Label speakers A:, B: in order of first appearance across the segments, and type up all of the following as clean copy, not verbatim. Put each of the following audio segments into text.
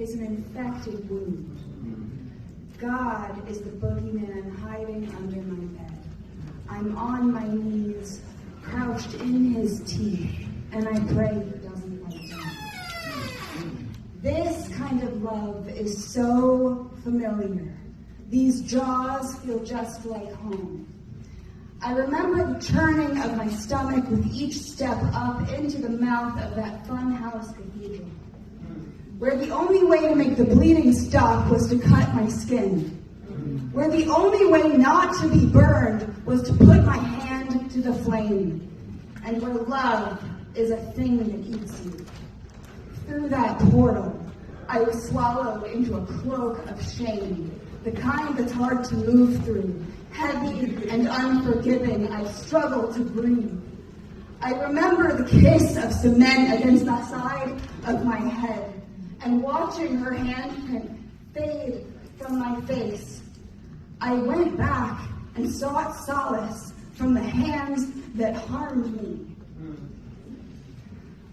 A: is an infected wound. God is the boogeyman hiding under my bed. I'm on my knees, crouched in his teeth, and I pray he doesn't let down. This kind of love is so familiar. These jaws feel just like home. I remember the churning of my stomach with each step up into the mouth of that funhouse cathedral, where the only way to make the bleeding stop was to cut my skin, where the only way not to be burned was to put my hand to the flame, and where love is a thing that eats you. Through that portal, I was swallowed into a cloak of shame, the kind that's hard to move through, heavy and unforgiving. I struggled to breathe. I remember the kiss of cement against the side of my head, and watching her handprint fade from my face. I went back and sought solace from the hands that harmed me.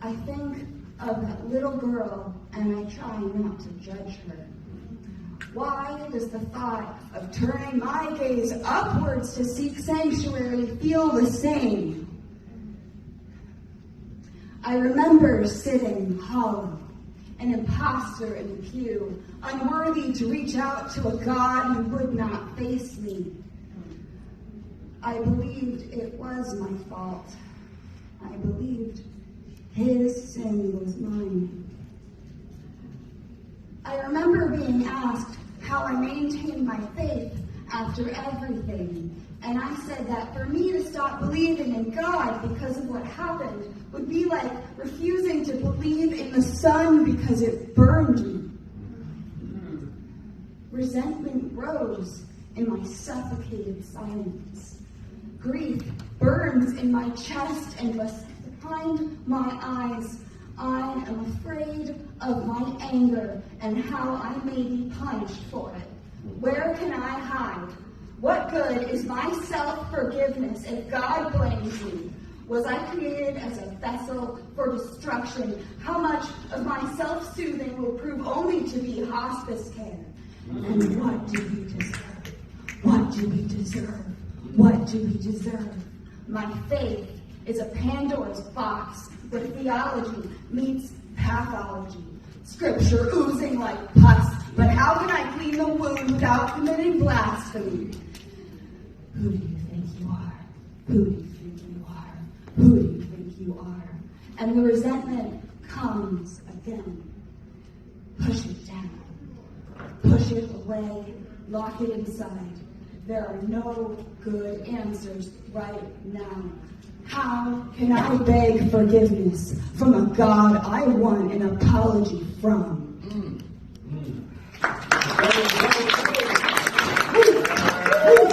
A: I think of that little girl, and I try not to judge her. Why does the thought of turning my gaze upwards to seek sanctuary feel the same? I remember sitting hollow, an imposter in the pew, unworthy to reach out to a God who would not face me. I believed it was my fault. I believed his sin was mine. I remember being asked how I maintained my faith after everything, and I said that for me to stop believing in God because of what happened would be like refusing to believe in the sun because it burned me. Resentment rose in my suffocated silence. Grief burns in my chest and behind my eyes. I am afraid of my anger and how I may be punished for it. Where can I hide? What good is my self-forgiveness if God blames me? Was I created as a vessel for destruction? How much of my self-soothing will prove only to be hospice care? And what do we deserve? What do we deserve? What do we deserve? My faith is a Pandora's box where theology meets pathology. Scripture oozing like pus, but how can I clean the wound without committing blasphemy? Who do you think you are? Who do you think you are? Who do you think you are? And the resentment comes again. Push it down. Push it away. Lock it inside. There are no good answers right now. How can I beg forgiveness from a God I want an apology from?